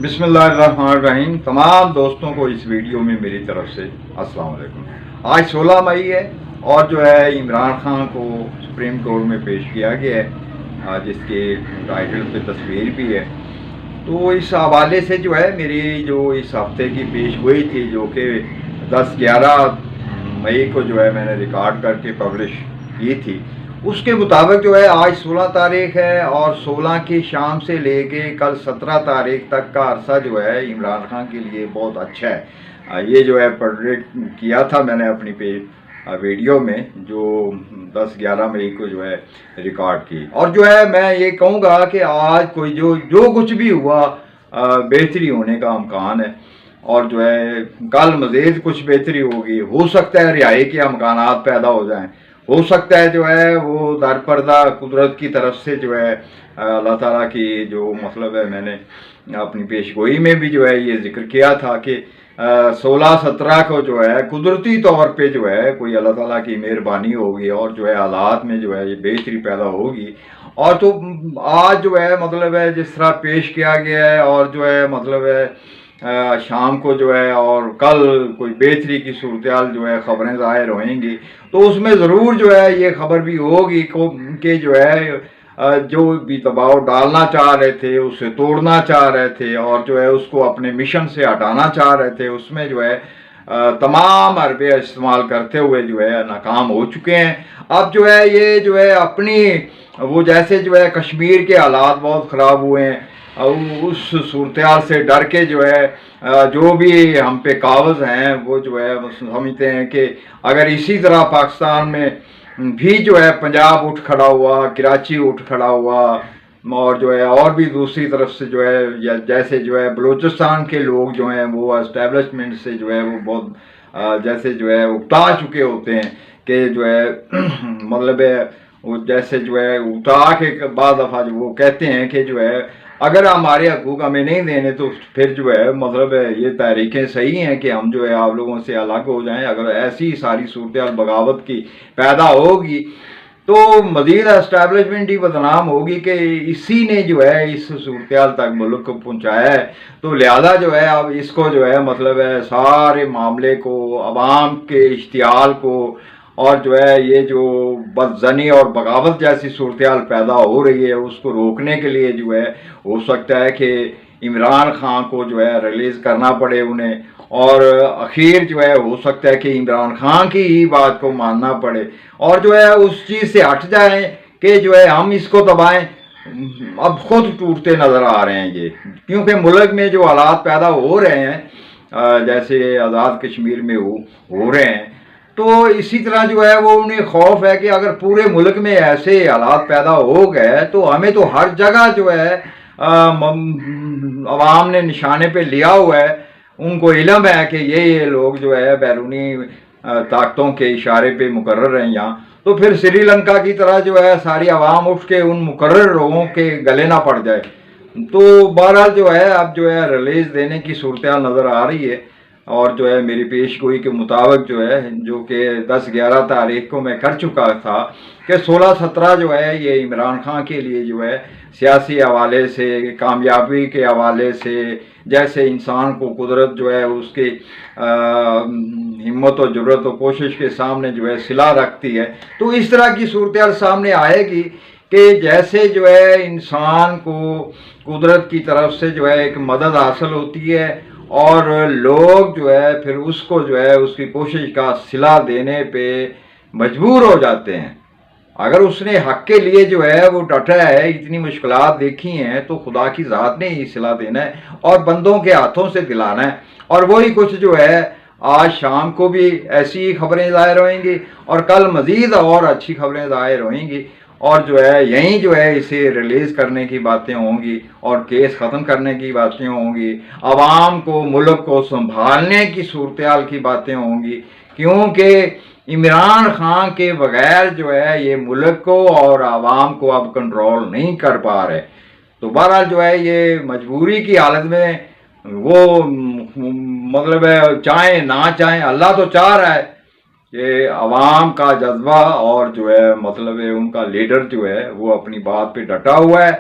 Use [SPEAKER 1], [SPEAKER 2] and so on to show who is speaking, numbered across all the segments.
[SPEAKER 1] बिस्मिल्लाहिर्रहमानिर्रहीम। तमाम दोस्तों को इस वीडियो में मेरी तरफ से अस्सलाम वालेकुम। आज 16 मई है और जो है इमरान खान को सुप्रीम कोर्ट में पेश किया गया है, जिसके टाइटल पे तस्वीर भी है। तो इस हवाले से जो है मेरी जो इस हफ्ते की पेश गोई थी, जो कि 10-11 मई को जो है मैंने रिकॉर्ड करके पब्लिश की थी, उसके मुताबिक जो है आज 16 तारीख है और 16 की शाम से लेके कल 17 तारीख तक का अरसा जो है इमरान खान के लिए बहुत अच्छा है। ये जो है प्रेडिक्ट किया था मैंने अपनी वीडियो में, जो 10-11 मई को जो है रिकॉर्ड की। और जो है मैं ये कहूँगा कि आज कोई जो कुछ भी हुआ बेहतरी होने का इम्कान है, और जो है कल मज़ीद कुछ बेहतरी होगी। हो सकता है रिहाई के इम्कानात पैदा हो जाएं, हो सकता है जो है वो दरपर्दा कुदरत की तरफ से जो है अल्लाह ताला की जो मतलब है, मैंने अपनी पेशगोई में भी जो है ये जिक्र किया था कि 16-17 को जो है कुदरती तौर पे जो है कोई अल्लाह ताला की मेहरबानी होगी और जो है हालात में जो है ये बेहतरी पैदा होगी। और तो आज जो है मतलब है जिस तरह पेश किया गया है, और जो है मतलब है शाम को जो है और कल कोई बेहतरी की सूरत जो है ख़बरें ज़ाहिर होंगी, तो उसमें ज़रूर जो है ये खबर भी होगी कि जो है जो भी दबाव डालना चाह रहे थे उसे तोड़ना चाह रहे थे और जो है उसको अपने मिशन से हटाना चाह रहे थे, उसमें जो है तमाम हरबे इस्तेमाल करते हुए जो है नाकाम हो चुके हैं। अब जो है ये जो है अपनी वो जैसे जो है कश्मीर के हालात बहुत ख़राब हुए हैं, उस सूरत से डर के जो है जो भी हम पे काबज़ हैं वो जो है समझते हैं कि अगर इसी तरह पाकिस्तान में भी जो है पंजाब उठ खड़ा हुआ, कराची उठ खड़ा हुआ, और जो है और भी दूसरी तरफ से जो है या जैसे जो है बलूचिस्तान के लोग जो हैं वो एस्टेब्लिशमेंट से जो है वो बहुत जैसे जो है उकता चुके होते हैं कि जो है मतलब है वो जैसे जो है उकता के बाद दफ़ा जो वो कहते हैं कि जो है अगर हमारे हकूक़ हमें नहीं देने तो फिर जो है मतलब है ये तहरीकें सही हैं कि हम जो है आप लोगों से अलग हो जाएं। अगर ऐसी सारी सूरत बगावत की पैदा होगी तो मज़ीद एस्टैब्लिशमेंट ही बदनाम होगी कि इसी ने जो है इस सूरत तक मुल्क को पहुँचाया है। तो लिहाजा जो है अब इसको जो है मतलब है सारे मामले को, अवाम के इश्तियाल को, और जो है ये जो बदजनी और बगावत जैसी सूरत पैदा हो रही है उसको रोकने के लिए जो है हो सकता है कि इमरान खान को जो है रिलीज़ करना पड़े उन्हें, और आखिर जो है हो सकता है कि इमरान खान की ही बात को मानना पड़े और जो है उस चीज़ से हट जाएं कि जो है हम इसको दबाएं। अब खुद टूटते नज़र आ रहे हैं ये, क्योंकि मुल्क में जो हालात पैदा हो रहे हैं जैसे आज़ाद कश्मीर में हो रहे हैं, तो इसी तरह जो है वो उन्हें खौफ है कि अगर पूरे मुल्क में ऐसे हालात पैदा हो गए तो हमें तो हर जगह जो है अवाम ने निशाने पे लिया हुआ है, उनको इल्म है कि ये लोग जो है बैरूनी ताकतों के इशारे पे मुकर्रर हैं यहाँ, तो फिर श्रीलंका की तरह जो है सारी आवाम उठ के उन मुकर्रर लोगों के गले ना पड़ जाए। तो बहरहाल जो है अब जो है रिलीज़ देने की सूरत नज़र आ रही है, और जो है मेरी पेशगोई के मुताबिक जो है जो कि 10-11 तारीख को मैं कर चुका था कि 16-17 जो है ये इमरान खान के लिए जो है सियासी हवाले से, कामयाबी के हवाले से, जैसे इंसान को कुदरत जो है उसकी हिम्मत और ज़रूरत और कोशिश के सामने जो है सिला रखती है, तो इस तरह की सूरत सामने आएगी कि जैसे जो है इंसान को कुदरत की तरफ से जो है एक मदद हासिल होती है और लोग जो है फिर उसको जो है उसकी कोशिश का सिला देने पे मजबूर हो जाते हैं। अगर उसने हक के लिए जो है वो डटा है, इतनी मुश्किलात देखी हैं, तो खुदा की ज़ात ने ही सिला देना है और बंदों के हाथों से दिलाना है। और वही कुछ जो है आज शाम को भी ऐसी ही खबरें ज़ाहिर होंगी और कल मज़ीद और अच्छी खबरें ज़ाहिर होंगी, और जो है यहीं जो है इसे रिलीज़ करने की बातें होंगी और केस ख़त्म करने की बातें होंगी, आवाम को, मुल्क को संभालने की सूरत की बातें होंगी, क्योंकि इमरान खान के बगैर जो है ये मुल्क को और आवाम को अब कंट्रोल नहीं कर पा रहे। तो बहरहाल जो है ये मजबूरी की हालत में वो मतलब है चाहें ना चाहें, अल्लाह तो चाह रहा है कि अवाम का जज्बा और जो है मतलब है उनका लीडर जो है वो अपनी बात पे डटा हुआ है,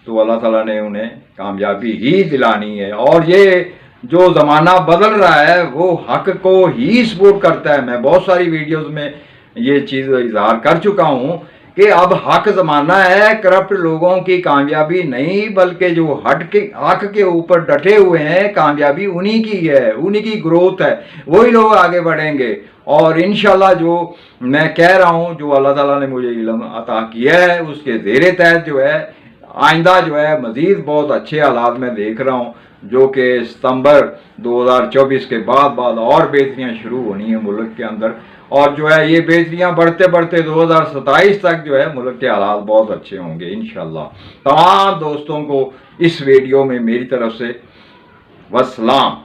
[SPEAKER 1] तो अल्लाह ताला ने उन्हें कामयाबी ही दिलानी है। और ये जो ज़माना बदल रहा है वो हक को ही सपोर्ट करता है। मैं बहुत सारी वीडियोस में ये चीज़ इजहार कर चुका हूँ कि अब हक ज़माना है, करप्ट लोगों की कामयाबी नहीं, बल्कि जो हक के ऊपर डटे हुए हैं कामयाबी उन्हीं की है, उन्हीं की ग्रोथ है, वही लोग आगे बढ़ेंगे। और इंशाल्लाह जो मैं कह रहा हूँ, जो अल्लाह ताला ने मुझे इल्म अता किया है उसके ज़ेरे तहत जो है आइंदा जो है मज़ीद बहुत अच्छे हालात में देख रहा हूँ, जो कि सितंबर 2024 के बाद और बेहतरियाँ शुरू होनी है मुल्क के अंदर। और जो है ये बेहतरियाँ बढ़ते बढ़ते 2027 तक जो है मुल्क के हालात बहुत अच्छे होंगे इंशाल्लाह। तमाम दोस्तों को इस वीडियो में मेरी तरफ से वस्सलाम।